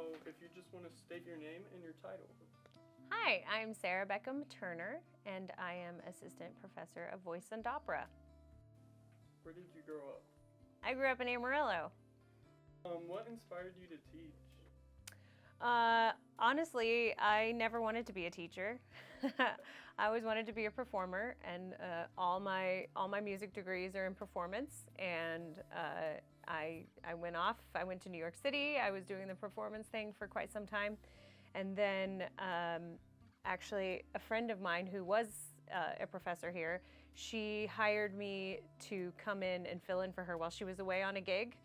So if you just want to state your name and your title. Hi, I'm Sarah Beckham-Turner, and I am Assistant Professor of Voice and Opera. Where did you grow up? I grew up in Amarillo. What inspired you to teach? Honestly, I never wanted to be a teacher. I always wanted to be a performer, and all my music degrees are in performance. And I went off. I went to New York City. I was doing the performance thing for quite some time, and then actually a friend of mine who was a professor here, she hired me to come in and fill in for her while she was away on a gig.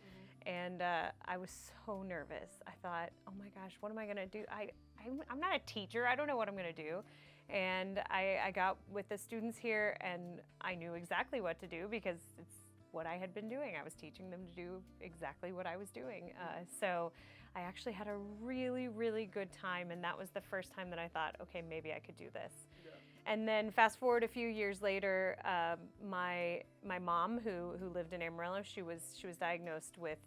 And I was so nervous. I thought, oh my gosh, what am I gonna do? I'm not a teacher. I don't know what I'm gonna do. And I got with the students here, and I knew exactly what to do because it's what I had been doing. I was teaching them to do exactly what I was doing. So I actually had a really, really good time, and that was the first time that I thought, okay, maybe I could do this. Yeah. And then fast forward a few years later, my mom, who lived in Amarillo, she was diagnosed with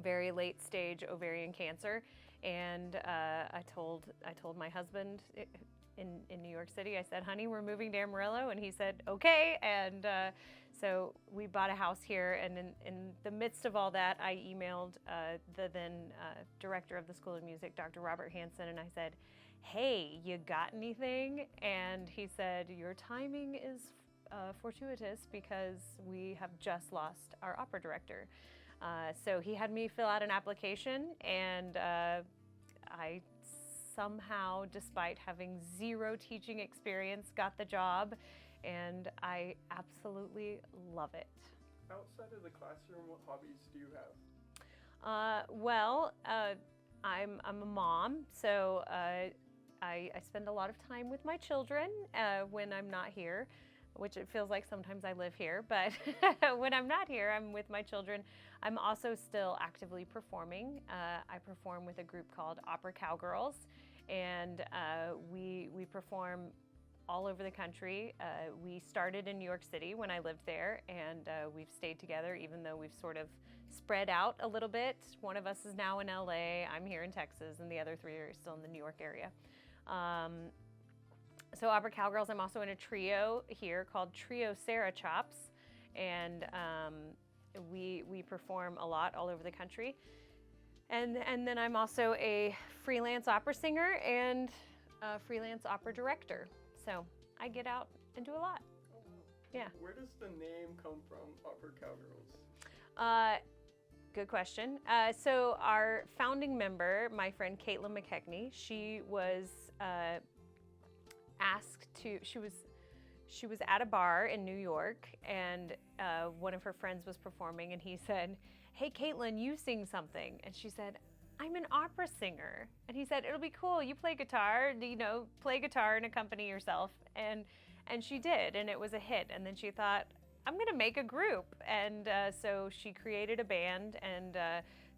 very late stage ovarian cancer, and I told my husband in New York City, I said, honey, we're moving to Amarillo, and he said, okay. And so we bought a house here, and in the midst of all that, I emailed the then director of the School of Music, Dr. Robert Hansen, and I said, hey, you got anything? And he said, your timing is fortuitous because we have just lost our opera director. So he had me fill out an application, and I somehow, despite having zero teaching experience, got the job, and I absolutely love it. Outside of the classroom, what hobbies do you have? I'm a mom, so I spend a lot of time with my children when I'm not here, which it feels like sometimes I live here, but when I'm not here, I'm with my children. I'm also still actively performing. I perform with a group called Opera Cowgirls, and we perform all over the country. We started in New York City when I lived there, and we've stayed together even though we've sort of spread out a little bit. One of us is now in LA, I'm here in Texas, and the other three are still in the New York area. So Opera Cowgirls, I'm also in a trio here called Trio Sarah Chops, and we perform a lot all over the country. And then I'm also a freelance opera singer and a freelance opera director. So I get out and do a lot. Oh, wow. Yeah. Where does the name come from, Opera Cowgirls? Good question. So our founding member, my friend Caitlin McKechnie, she was asked to, she was at a bar in New York, and one of her friends was performing, and he said, hey Caitlin, you sing something. And she said, I'm an opera singer. And he said, it'll be cool, you play guitar, you know, play guitar and accompany yourself. And she did, and it was a hit. And then she thought, I'm gonna make a group. And so she created a band, and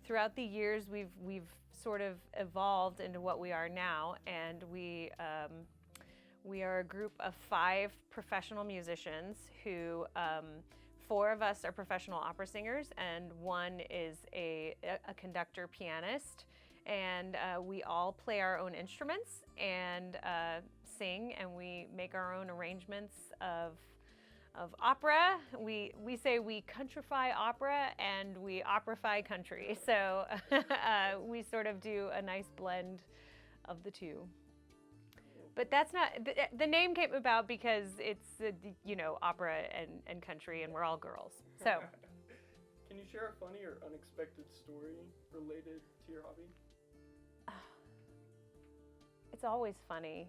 throughout the years we've sort of evolved into what we are now, and we are a group of 5 professional musicians who 4 of us are professional opera singers, and 1 is a conductor pianist, and we all play our own instruments and sing, and we make our own arrangements of opera. We say we countrify opera and we operify country, so we sort of do a nice blend of the two. But that's not, the name came about because it's, you know, opera and country, and we're all girls, so. Can you share a funny or unexpected story related to your hobby? It's always funny.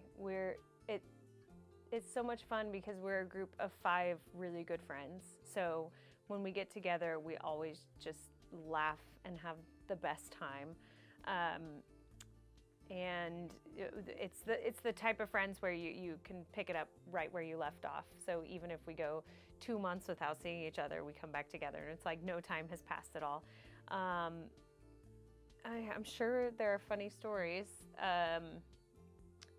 It's so much fun because we're a group of 5 really good friends. So when we get together, we always just laugh and have the best time. And it's the type of friends where you can pick it up right where you left off. So even if we go 2 months without seeing each other, we come back together, and it's like no time has passed at all. I'm sure there are funny stories.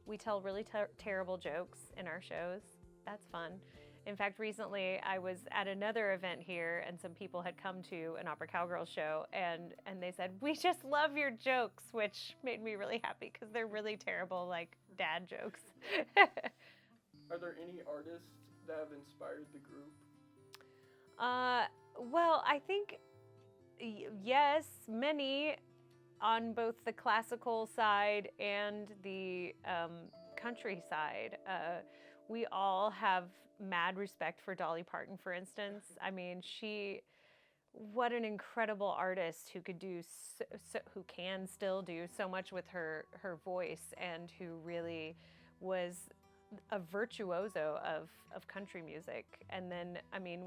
We tell really terrible jokes in our shows. That's fun. In fact, recently I was at another event here, and some people had come to an Opera Cowgirl show, and they said, "We just love your jokes," which made me really happy because they're really terrible, like dad jokes. Are there any artists that have inspired the group? Well, I think yes, many on both the classical side and the country side. We all have mad respect for Dolly Parton, for instance. I mean, what an incredible artist who could do, who can still do so much with her voice, and who really was a virtuoso of country music. And then, I mean,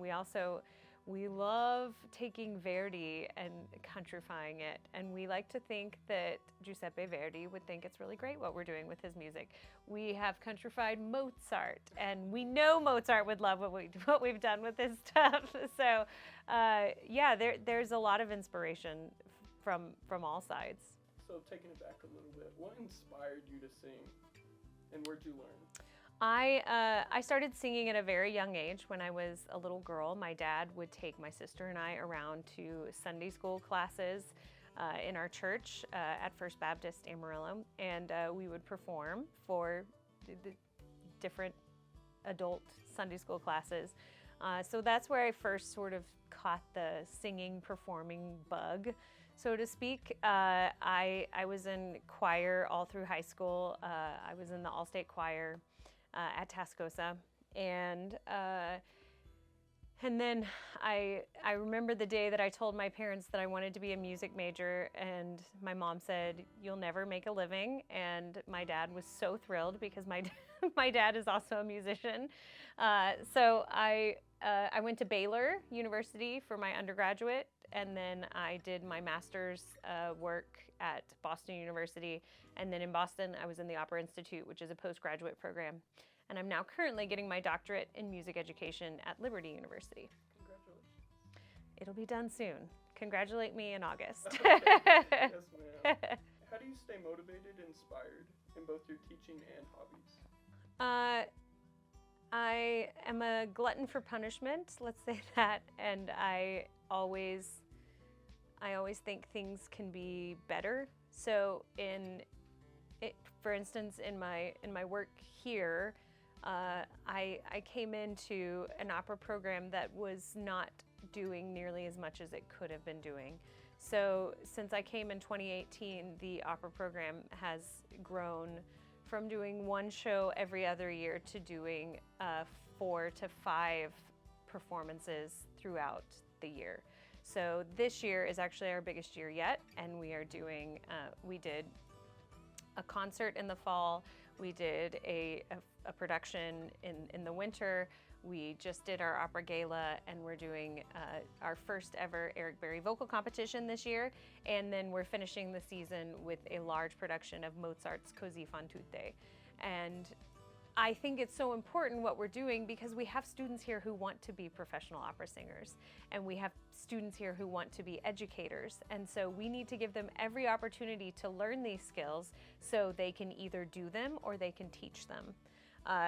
we love taking Verdi and countrifying it, and we like to think that Giuseppe Verdi would think it's really great what we're doing with his music. We have countrified Mozart, and we know Mozart would love what we've done with his stuff. So, yeah, there's a lot of inspiration from all sides. So, taking it back a little bit, what inspired you to sing, and where'd you learn? I started singing at a very young age. When I was a little girl, my dad would take my sister and I around to Sunday school classes in our church at First Baptist Amarillo, and we would perform for the different adult Sunday school classes. So that's where I first sort of caught the singing, performing bug, so to speak. I was in choir all through high school. I was in the all-state choir at Tascosa, and then I remember the day that I told my parents that I wanted to be a music major, and my mom said, "You'll never make a living," and my dad was so thrilled because my dad is also a musician. So I went to Baylor University for my undergraduate, and then I did my master's work at Boston University. And then in Boston, I was in the Opera Institute, which is a postgraduate program. And I'm now currently getting my doctorate in music education at Liberty University. Congratulations. It'll be done soon. Congratulate me in August. Okay. Yes, ma'am. How do you stay motivated and inspired in both your teaching and hobbies? I am a glutton for punishment, let's say that, and I always think things can be better. So for instance, in my work here, I came into an opera program that was not doing nearly as much as it could have been doing. So since I came in 2018, the opera program has grown from doing one show every other year to doing 4 to 5 performances throughout the year. So this year is actually our biggest year yet, and we are doing, we did a concert in the fall, we did a production in the winter, we just did our opera gala, and we're doing our first ever Eric Berry vocal competition this year, and then we're finishing the season with a large production of Mozart's Così fan tutte. And I think it's so important what we're doing because we have students here who want to be professional opera singers, and we have students here who want to be educators, and so we need to give them every opportunity to learn these skills so they can either do them or they can teach them.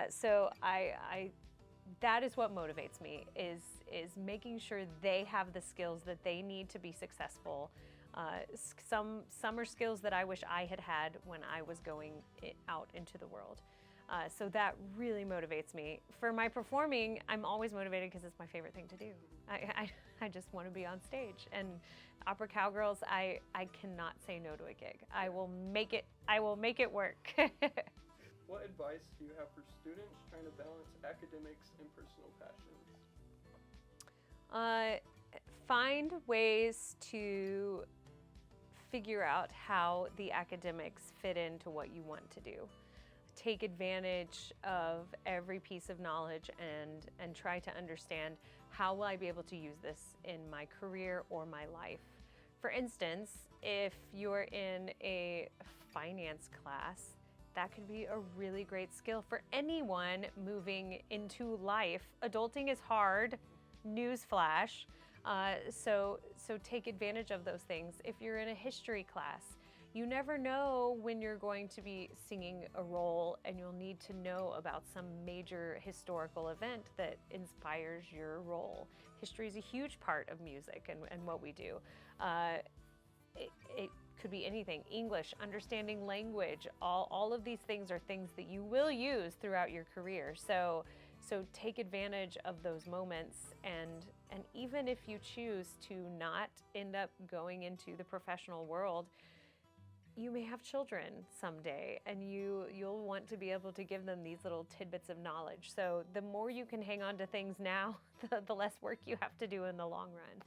So that is what motivates me, is making sure they have the skills that they need to be successful. Some are skills that I wish I had had when I was going out into the world. So that really motivates me. For my performing, I'm always motivated because it's my favorite thing to do. I just want to be on stage. And Opera Cowgirls, I cannot say no to a gig. I will make it work. What advice do you have for students trying to balance academics and personal passions? Find ways to figure out how the academics fit into what you want to do. Take advantage of every piece of knowledge and try to understand, how will I be able to use this in my career or my life? For instance, if you're in a finance class, that could be a really great skill for anyone moving into life. Adulting is hard, newsflash. So take advantage of those things. If you're in a history class, you never know when you're going to be singing a role and you'll need to know about some major historical event that inspires your role. History is a huge part of music and what we do. It could be anything. English, understanding language, all of these things are things that you will use throughout your career. So take advantage of those moments, and even if you choose to not end up going into the professional world, you may have children someday, and you'll want to be able to give them these little tidbits of knowledge. So the more you can hang on to things now, the less work you have to do in the long run.